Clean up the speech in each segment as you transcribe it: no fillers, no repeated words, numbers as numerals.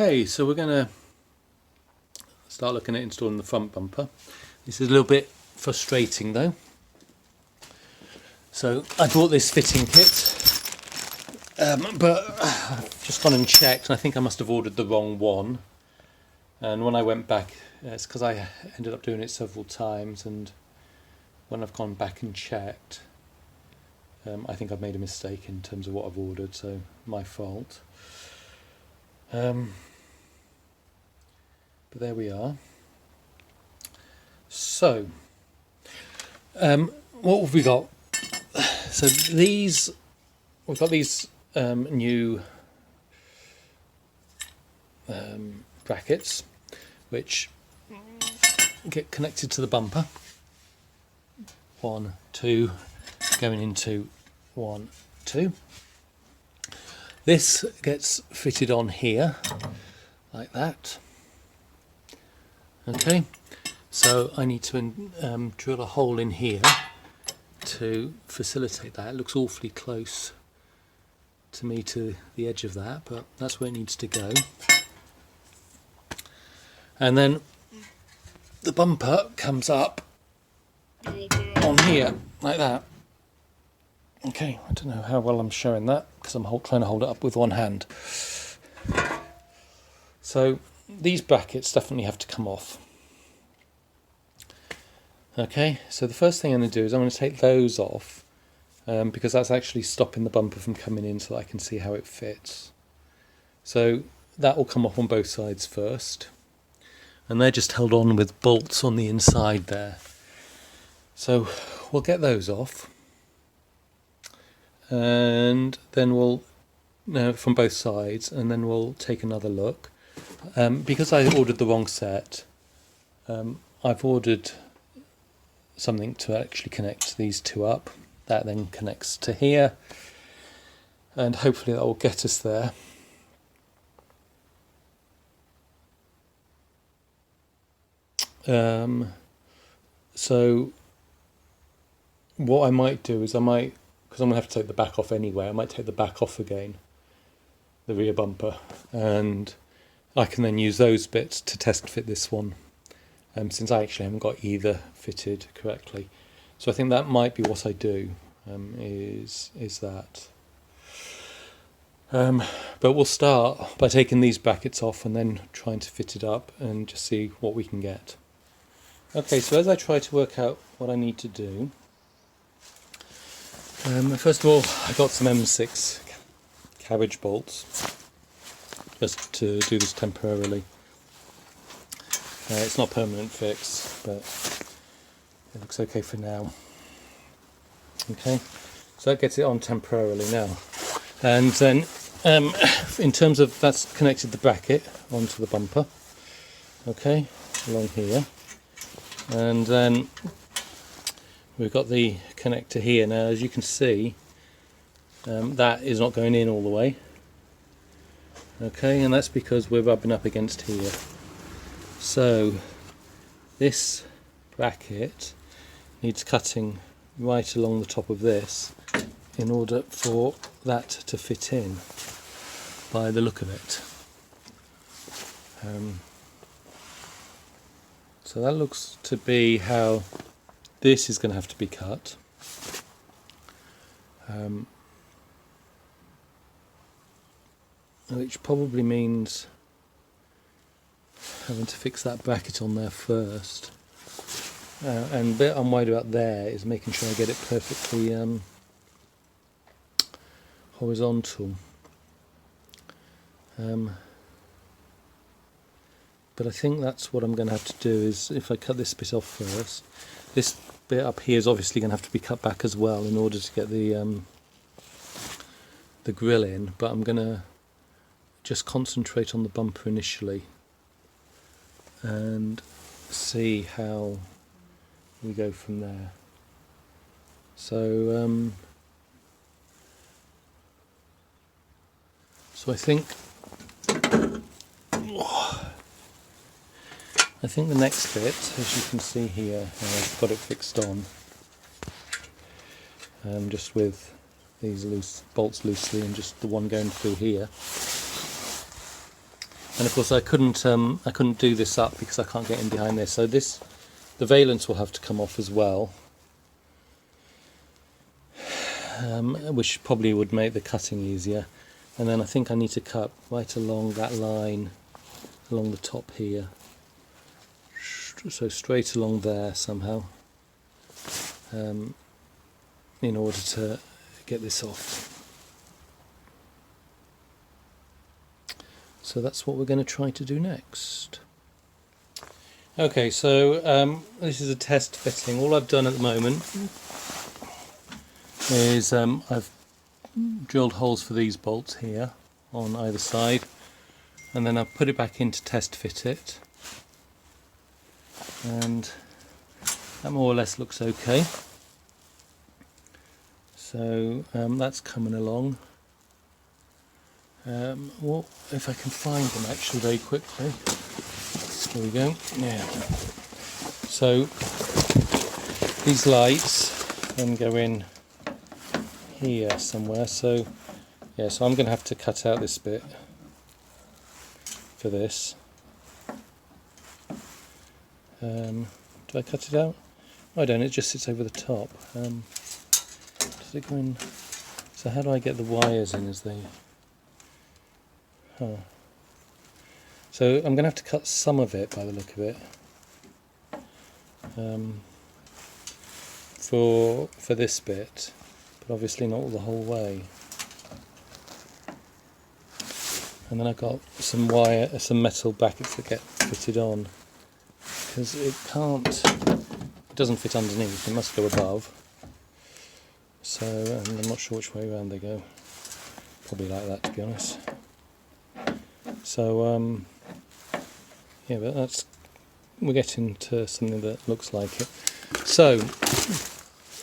Okay, so we're going to start looking at installing the front bumper. This is a little bit frustrating though. So I bought this fitting kit, but I've just gone and checked and I think I must have ordered the wrong one. And when I went back, it's because I ended up doing it several times, and when I've gone back and checked, I think I've made a mistake in terms of what I've ordered, so my fault. But there we are. So, what have we got? So we've got these new brackets, which get connected to the bumper. 1, 2, going into 1, 2. This gets fitted on here, like that. Okay, so I need to drill a hole in here to facilitate that. It looks awfully close to me to the edge of that, but that's where it needs to go. And then the bumper comes up on here, like that. Okay, I don't know how well I'm showing that because I'm trying to hold it up with one hand. So these brackets definitely have to come off. Okay, so the first thing I'm going to do is I'm going to take those off because that's actually stopping the bumper from coming in so that I can see how it fits. So that will come off on both sides first, and they're just held on with bolts on the inside there. So we'll get those off, and then we'll from both sides, and then we'll take another look. Because I ordered the wrong set, I've ordered something to actually connect these two up. That then connects to here, and hopefully that will get us there. So what I might do is because I'm going to have to take the back off anyway, I might take the back off again, the rear bumper, and I can then use those bits to test fit this one, since I actually haven't got either fitted correctly. So I think that might be what I do, is that. But we'll start by taking these brackets off and then trying to fit it up and just see what we can get. Okay, so as I try to work out what I need to do, first of all I got some M6 carriage bolts just to do this temporarily. It's not a permanent fix, but it looks okay for now. Okay, so that gets it on temporarily now. And then in terms of, that's connected the bracket onto the bumper, okay, along here. And then we've got the connector here. Now, as you can see, that is not going in all the way. Okay, and that's because we're rubbing up against here. So this bracket needs cutting right along the top of this in order for that to fit in, by the look of it. So that looks to be how this is going to have to be cut. Which probably means having to fix that bracket on there first. And the bit I'm worried about there is making sure I get it perfectly horizontal. But I think that's what I'm going to have to do, is if I cut this bit off first, this bit up here is obviously going to have to be cut back as well in order to get the grill in, but I'm going to just concentrate on the bumper initially and see how we go from there. So I think the next bit, as you can see here, I've got it fixed on, just with these bolts loosely and just the one going through here. And of course I couldn't do this up because I can't get in behind this, so the valence will have to come off as well, which probably would make the cutting easier. And then I think I need to cut right along that line, along the top here, so straight along there somehow, in order to get this off. So that's what we're going to try to do next. Okay, so this is a test fitting. All I've done at the moment is I've drilled holes for these bolts here on either side, and then I've put it back in to test fit it, and that more or less looks okay. So that's coming along. Well, if I can find them actually very quickly. There we go. Yeah. So these lights then go in here somewhere. So yeah, so I'm going to have to cut out this bit for this. Do I cut it out? I don't. It just sits over the top. Does it go in? So how do I get the wires in as they? Oh. So I'm going to have to cut some of it by the look of it, for this bit, but obviously not the whole way. And then I've got some wire, some metal brackets that get fitted on, because it doesn't fit underneath, it must go above. So, and I'm not sure which way around they go, probably like that, to be honest. So yeah, but we're getting to something that looks like it. So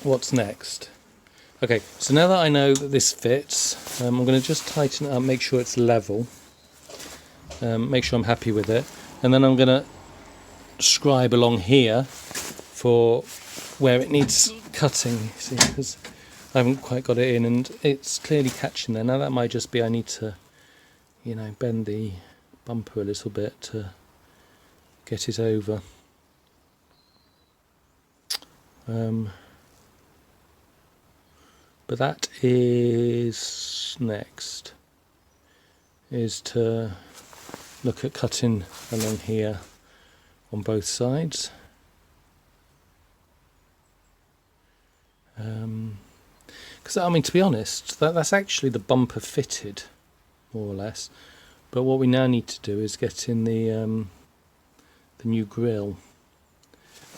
what's next? Okay, so now that I know that this fits, I'm going to just tighten it up, make sure it's level, make sure I'm happy with it, and then I'm going to scribe along here for where it needs cutting, you see, because I haven't quite got it in, and it's clearly catching there. Now that might just be I need to, you know, bend the bumper a little bit to get it over. But that is next, is to look at cutting along here on both sides. Because I mean, to be honest, that's actually the bumper fitted, more or less. But what we now need to do is get in the new grille,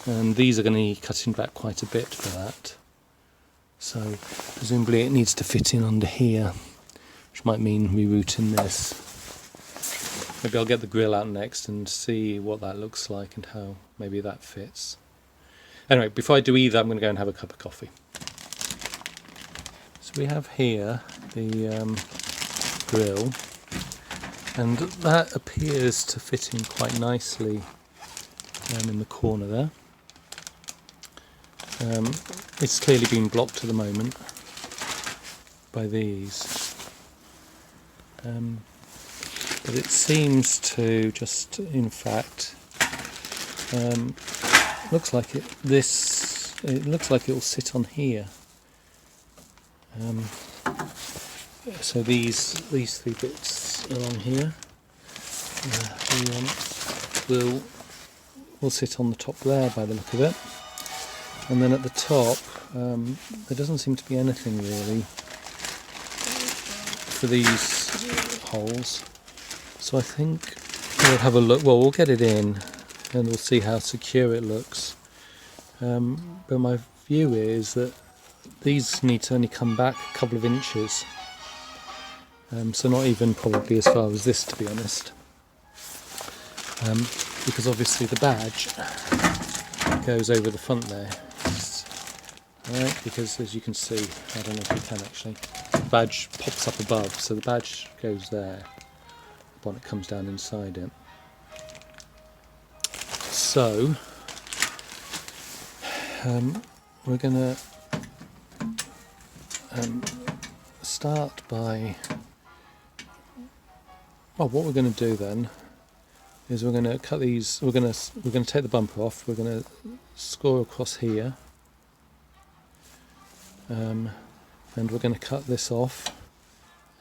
and these are going to need cutting back quite a bit for that. So presumably it needs to fit in under here, which might mean rerouting this. Maybe I'll get the grille out next and see what that looks like and how maybe that fits. Anyway, before I do either, I'm going to go and have a cup of coffee. So we have here the grille, and that appears to fit in quite nicely in the corner there. It's clearly been blocked at the moment by these, but it seems to just, in fact, looks like it looks like it will sit on here. So these three bits along here will sit on the top there by the look of it, and then at the top there doesn't seem to be anything really for these holes, so I think we'll have a look. Well, we'll get it in and we'll see how secure it looks, but my view is that these need to only come back a couple of inches, so not even probably as far as this, to be honest, because obviously the badge goes over the front there, right? Because as you can see, I don't know if you can actually, the badge pops up above, so the badge goes there, the bonnet comes down inside it. So we're going to start by, well, what we're going to do then is we're going to cut these. We're going to take the bumper off. We're going to score across here, and we're going to cut this off,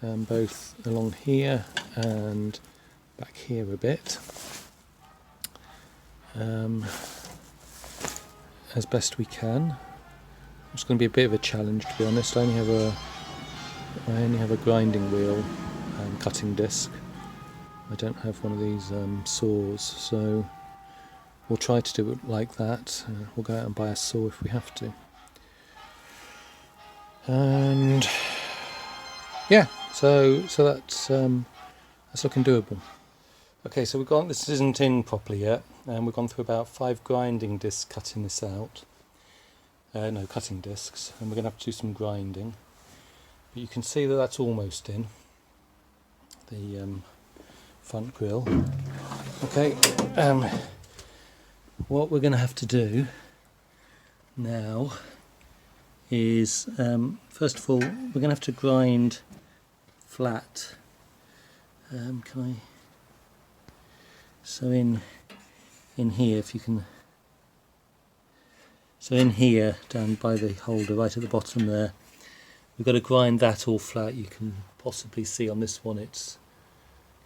both along here and back here a bit, as best we can. It's going to be a bit of a challenge, to be honest. I only have a grinding wheel and cutting disc. I don't have one of these saws, so we'll try to do it like that. We'll go out and buy a saw if we have to. And yeah, so that's looking doable. Okay, so this isn't in properly yet, and we've gone through about 5 grinding discs cutting this out. No, cutting discs, and we're going to have to do some grinding. But you can see that that's almost in the front grille. Okay, what we're going to have to do now is, first of all, we're going to have to grind flat. So in here, if you can. So in here, down by the holder, right at the bottom there, we've got to grind that all flat. You can possibly see on this one it's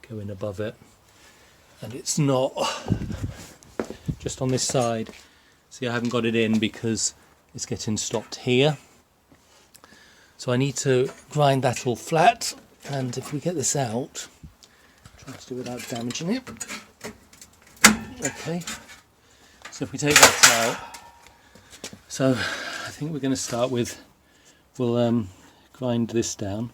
going above it, and it's not. Just on this side, see, I haven't got it in because it's getting stopped here. So I need to grind that all flat, and if we get this out, try to do it without damaging it. Okay, so if we take that out, so I think we're going to start with, we'll grind this down,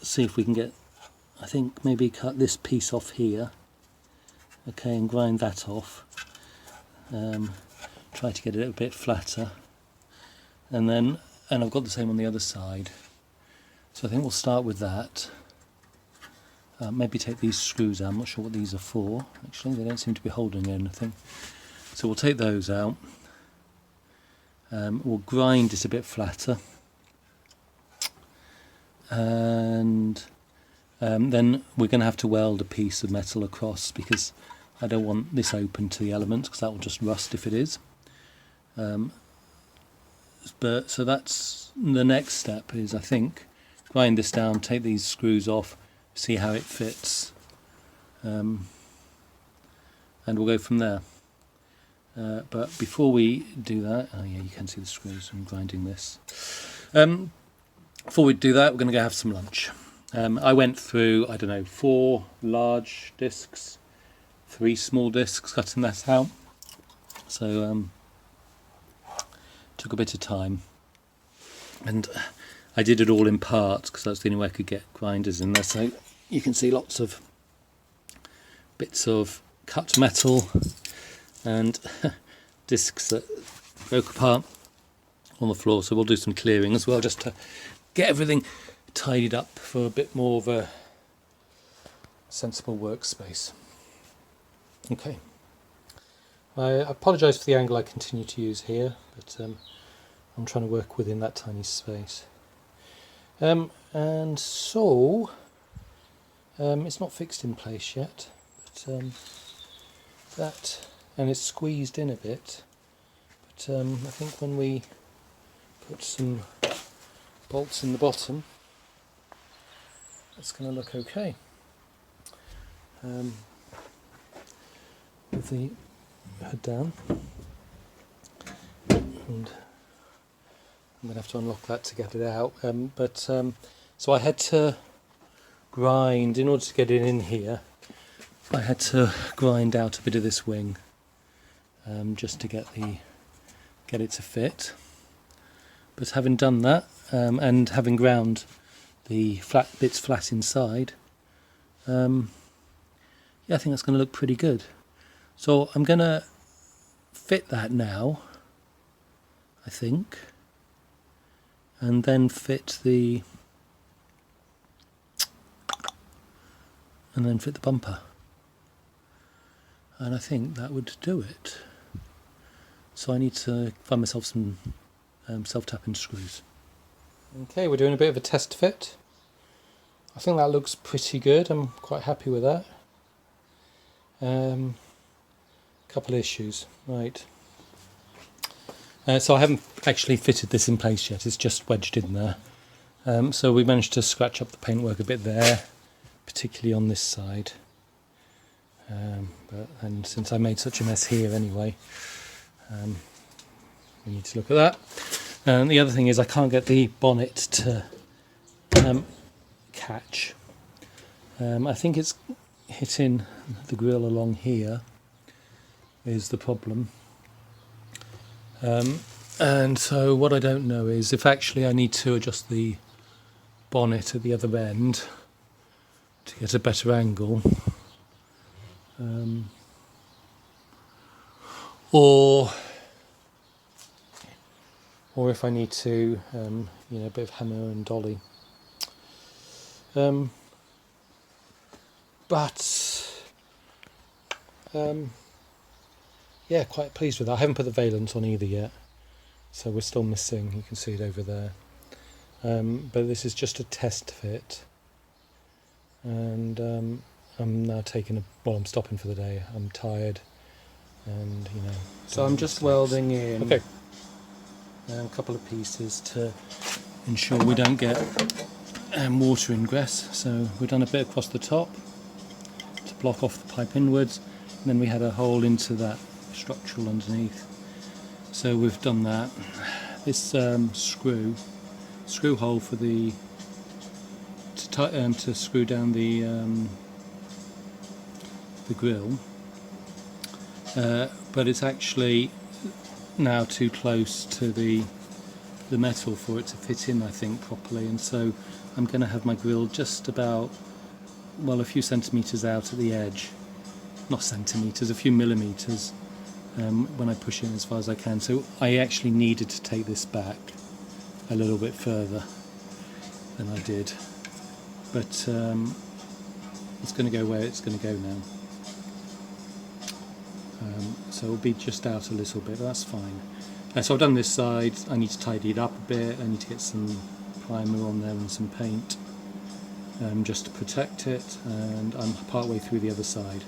see if we can get, I think maybe cut this piece off here, okay, and grind that off, try to get it a bit flatter, and I've got the same on the other side, so I think we'll start with that. Maybe take these screws out. I'm not sure what these are for, actually. They don't seem to be holding anything. So we'll take those out. We'll grind it a bit flatter. And then we're going to have to weld a piece of metal across, because I don't want this open to the elements, because that will just rust if it is. So that's the next step, is I think grind this down, take these screws off, see how it fits, and we'll go from there. But before we do that, oh yeah, you can see the screws. I'm grinding this. Before we do that, we're going to go have some lunch. I went through, I don't know, 4 large discs, 3 small discs, cutting that out. So took a bit of time, and I did it all in parts because that's the only way I could get grinders in there. So you can see lots of bits of cut metal and discs that broke apart on the floor. So we'll do some clearing as well, just to get everything tidied up for a bit more of a sensible workspace. Okay. I apologise for the angle I continue to use here, but I'm trying to work within that tiny space. And so it's not fixed in place yet, but and it's squeezed in a bit, but I think when we put some bolts in the bottom, it's going to look okay. With the hood down, and I'm going to have to unlock that to get it out, so I had to grind, in order to get it in here, I had to grind out a bit of this wing, just to get it to fit. But having done that, and having ground the flat bits flat inside, yeah, I think that's going to look pretty good. So I'm going to fit that now, I think, and then fit the bumper, and I think that would do it. So I need to find myself some self-tapping screws. Okay, we're doing a bit of a test fit. I think that looks pretty good. I'm quite happy with that. Couple of issues, right. So I haven't actually fitted this in place yet, it's just wedged in there. So we managed to scratch up the paintwork a bit there, particularly on this side. And since I made such a mess here anyway, we need to look at that. And the other thing is I can't get the bonnet to catch. I think it's hitting the grille along here is the problem. And so what I don't know is if actually I need to adjust the bonnet at the other end to get a better angle, or if I need to, a bit of hammer and dolly. Yeah, quite pleased with that. I haven't put the valance on either yet, so we're still missing, you can see it over there. But this is just a test fit, and I'm now I'm stopping for the day. I'm tired, and so I'm just welding in a couple of pieces to ensure we don't get water ingress. So we've done a bit across the top to block off the pipe inwards, and then we had a hole into that structural underneath. So we've done that. This screw hole for the to screw down the grill, but it's actually now too close to the metal for it to fit in, I think, properly, and so I'm going to have my grill just about, well, a few centimetres out at the edge, not centimetres, a few millimetres, when I push in as far as I can. So I actually needed to take this back a little bit further than I did, but it's going to go where it's going to go now. So it'll be just out a little bit, but that's fine. So I've done this side. I need to tidy it up a bit. I need to get some primer on there and some paint, just to protect it, and I'm part way through the other side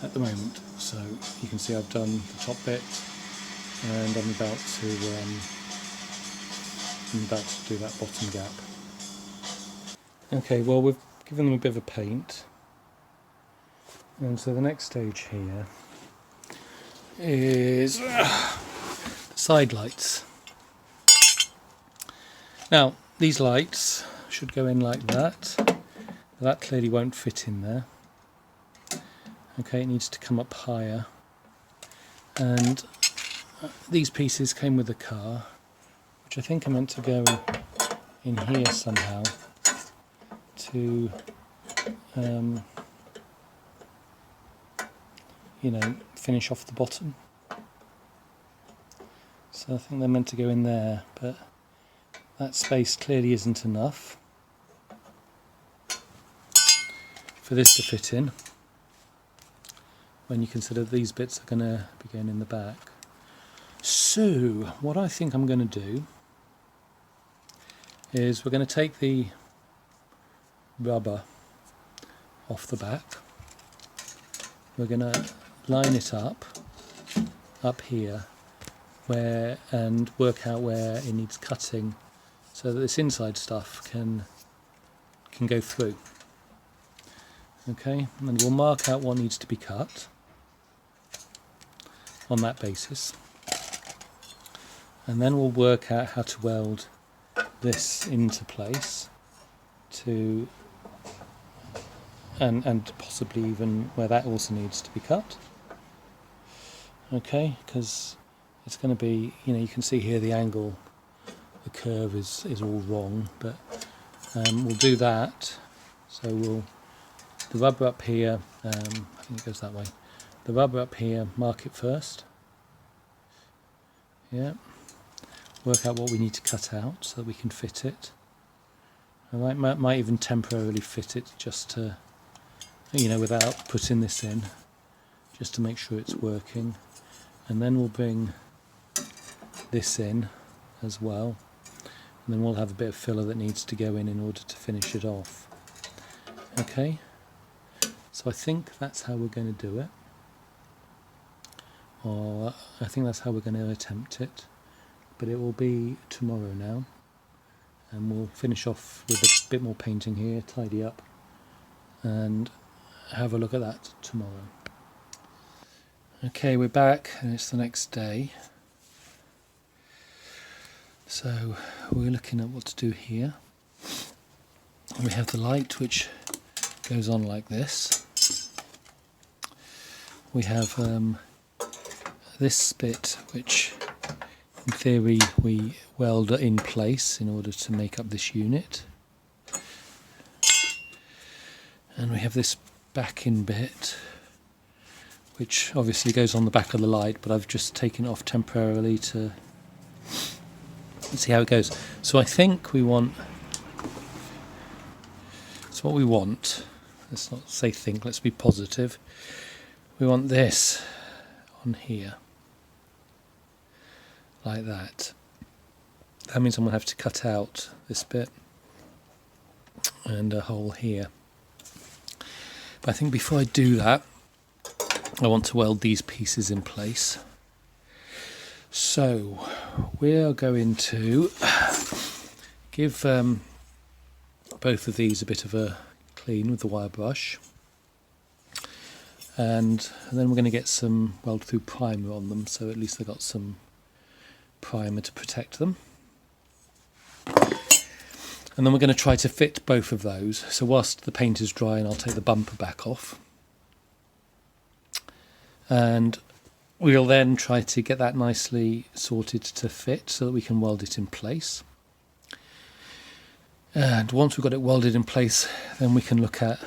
at the moment. So you can see I've done the top bit, and I'm about to do that bottom gap. Okay, well, we've given them a bit of a paint, and so the next stage here is side lights. Now these lights should go in like that. That clearly won't fit in there. Okay, it needs to come up higher, and these pieces came with the car, which I think are meant to go in here somehow to finish off the bottom. So I think they're meant to go in there, but that space clearly isn't enough for this to fit in, when you consider these bits are going to be going in the back. So what I think I'm going to do is we're going to take the rubber off the back. We're going to line it up here and work out where it needs cutting, so that this inside stuff can go through. Okay, and we'll mark out what needs to be cut on that basis, and then we'll work out how to weld this into place to and possibly even where that also needs to be cut. Okay, because it's going to be, you can see here the angle, the curve is all wrong, but we'll do that. So the rubber up here, I think it goes that way. The rubber up here, mark it first. Yeah. Work out what we need to cut out so that we can fit it. I might even temporarily fit it just to, without putting this in, just to make sure it's working. And then we'll bring this in as well. And then we'll have a bit of filler that needs to go in order to finish it off. Okay, so I think that's how we're going to do it, or I think that's how we're going to attempt it, but it will be tomorrow now, and we'll finish off with a bit more painting here, tidy up, and have a look at that tomorrow. Okay, we're back and it's the next day. So we're looking at what to do here. We have the light which goes on like this. We have this bit which in theory we weld in place in order to make up this unit. And we have this backing bit which obviously goes on the back of the light, but I've just taken it off temporarily to see how it goes. So I think we want, it's what we want, let's not say think, let's be positive. We want this on here, like that. That means I'm going to have to cut out this bit and a hole here. But I think before I do that, I want to weld these pieces in place. So we're going to give both of these a bit of a clean with the wire brush, and then we're going to get some weld through primer on them, so at least they've got some primer to protect them. And then we're going to try to fit both of those. So whilst the paint is drying, I'll take the bumper back off. And we'll then try to get that nicely sorted to fit so that we can weld it in place. And once we've got it welded in place, then we can look at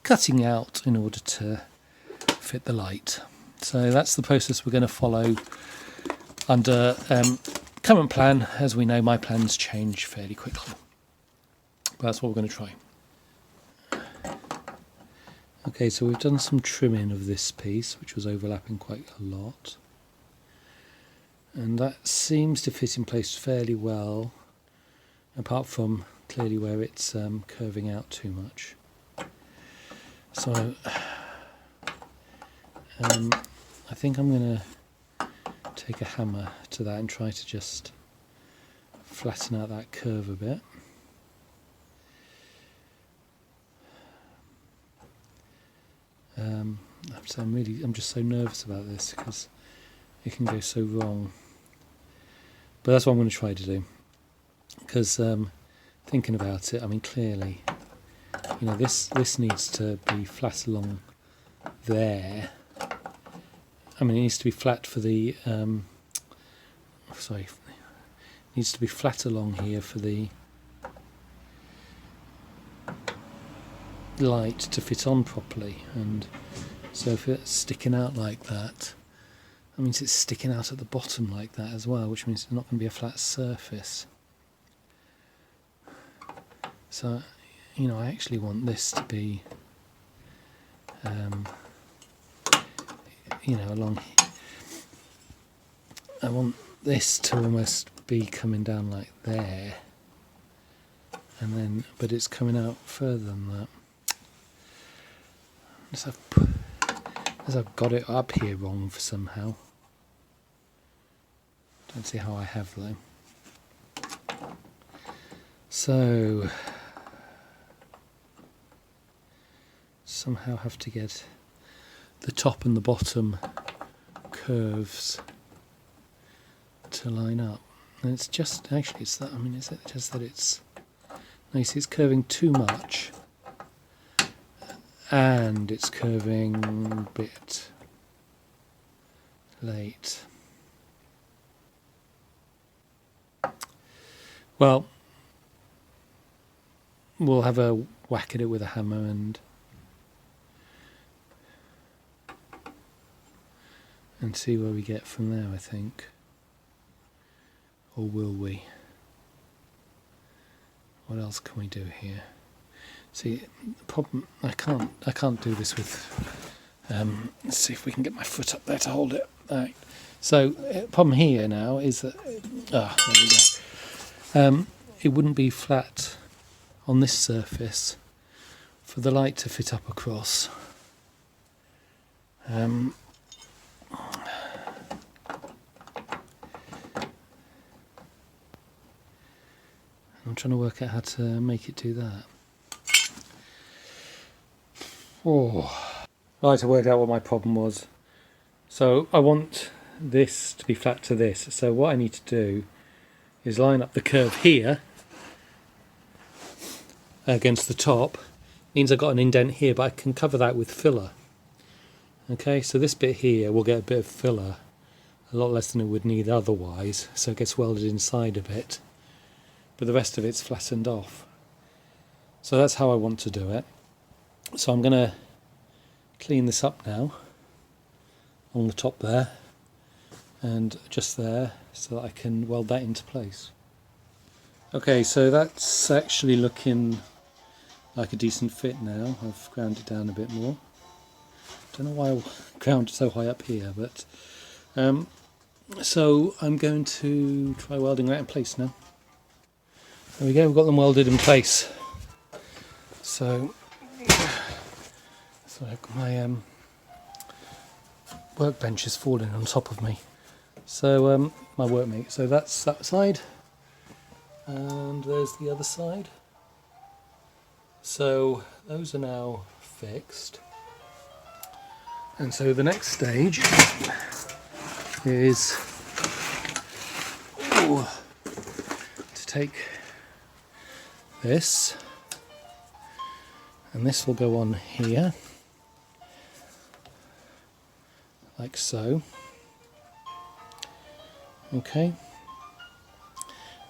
cutting out in order to fit the light. So that's the process we're going to follow under current plan. As we know, my plans change fairly quickly. But that's what we're going to try. Okay, so we've done some trimming of this piece, which was overlapping quite a lot. And that seems to fit in place fairly well, apart from clearly where it's curving out too much. So I think I'm going to take a hammer to that and try to just flatten out that curve a bit. I'm just so nervous about this because it can go so wrong. But that's what I'm going to try to do. Because thinking about it, I mean, clearly, you know, this needs to be flat along there. I mean, it needs to be flat for the it needs to be flat along here for the light to fit on properly. And so if it's sticking out like that, that means it's sticking out at the bottom like that as well, which means it's not going to be a flat surface. So, you know, I actually want this to be you know, along here. I want this to almost be coming down like there, and then, but it's coming out further than that. As I've got it up here wrong for somehow. Don't see how I have though. So somehow have to get the top and the bottom curves to line up. And it's just, actually it's that, I mean, is it just that it's, no, you see it's curving too much and it's curving a bit late. Well, we'll have a whack at it with a hammer and see where we get from there, I think. Or will we? What else can we do here? See, the problem, I can't do this with, let's see if we can get my foot up there to hold it. Right. So, problem here now is that, there we go. It wouldn't be flat on this surface for for the light to fit up across. I'm trying to work out how to make it do that. Oh. Right, I worked out what my problem was. So I want this to be flat to this. So what I need to do is line up the curve here against the top. Means I've got an indent here, but I can cover that with filler. Okay, so this bit here will get a bit of filler, a lot less than it would need otherwise, so it gets welded inside a bit. But the rest of it's flattened off. So that's how I want to do it. So I'm going to clean this up now on the top there and just there so that I can weld that into place. Okay, so that's actually looking like a decent fit now. I've ground it down a bit more. Don't know why I ground it so high up here, but so I'm going to try welding that in place now. There we go, we've got them welded in place. So my workbench is falling on top of me. So my workmate. So that's that side, and there's the other side. So those are now fixed. And so the next stage is to take this, and this will go on here, like so. Okay.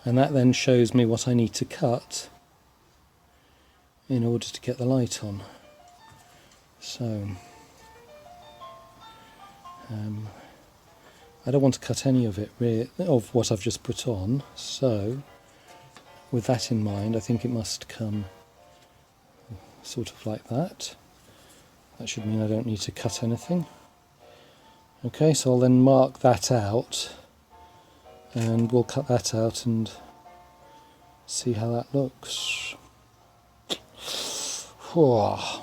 And that then shows me what I need to cut in order to get the light on. So I don't want to cut any of it, of what I've just put on, so with that in mind I think it must come sort of like that. That should mean I don't need to cut anything. Okay, so I'll then mark that out and we'll cut that out and see how that looks. I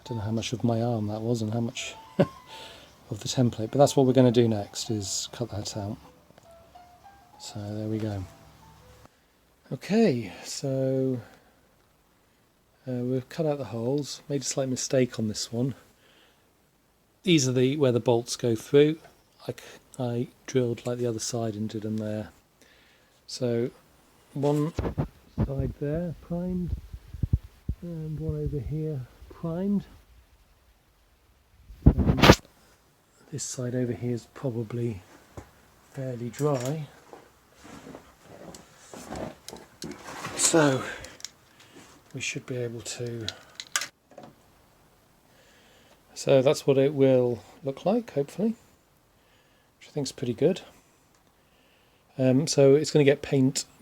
don't know how much of my arm that was and how much of the template, but that's what we're going to do next, is cut that out. So there we go. Okay, so we've cut out the holes, made a slight mistake on this one. These are where the bolts go through. I drilled like the other side and did them there. So one side there primed and one over here primed. And this side over here is probably fairly dry. So we should be able to. So that's what it will look like, hopefully, which I think is pretty good. So it's going to get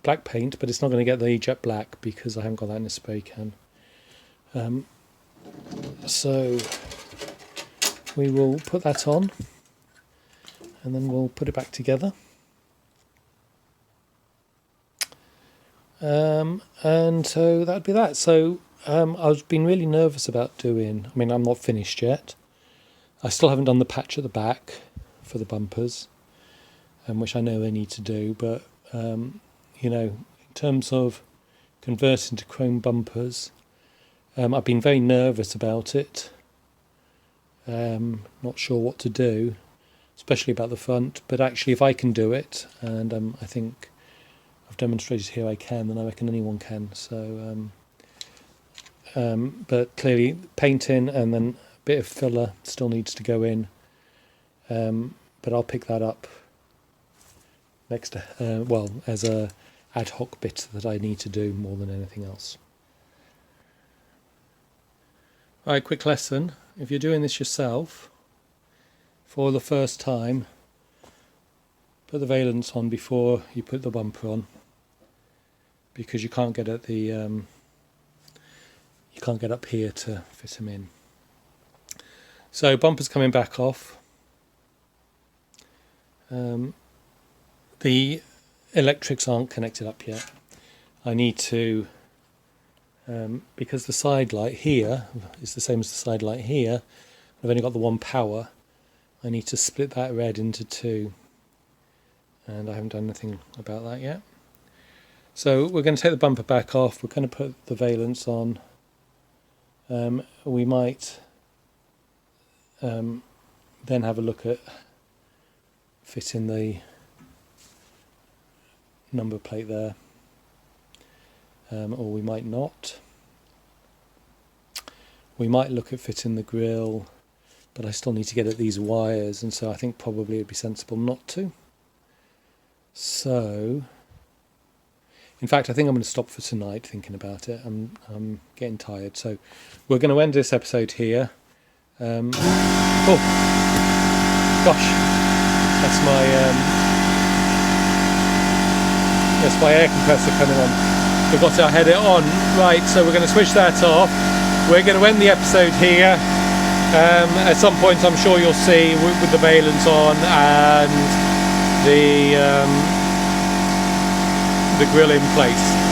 black paint, but it's not going to get the jet black because I haven't got that in a spray can. So we will put that on and then we'll put it back together. And so that would be that. So I've been really nervous about doing, I mean, I'm not finished yet. I still haven't done the patch at the back for the bumpers, which I know I need to do, but you know, in terms of converting to chrome bumpers, I've been very nervous about it. Not sure what to do, especially about the front, but actually if I can do it, and I think I've demonstrated here I can, then I reckon anyone can. So but clearly painting and then a bit of filler still needs to go in, but I'll pick that up next well, as a ad hoc bit that I need to do more than anything else. Right, quick lesson. If you're doing this yourself for the first time, put the valence on before you put the bumper on, because you can't get at the you can't get up here to fit them in. So bumper's coming back off. The electrics aren't connected up yet. I need to because the side light here is the same as the side light here, I've only got the one power. I need to split that red into two, and I haven't done anything about that yet. So we're going to take the bumper back off, we're going to put the valence on. We might then have a look at fitting the number plate there, or we might not. We might look at fitting the grille, but I still need to get at these wires, and so I think probably it'd be sensible not to. So, in fact, I think I'm going to stop for tonight thinking about it. I'm getting tired, so we're going to end this episode here. Oh gosh, that's my air compressor coming on. Forgot I had it on. Right, so we're going to switch that off. We're going to end the episode here. At some point I'm sure you'll see with the valence on and the grill in place.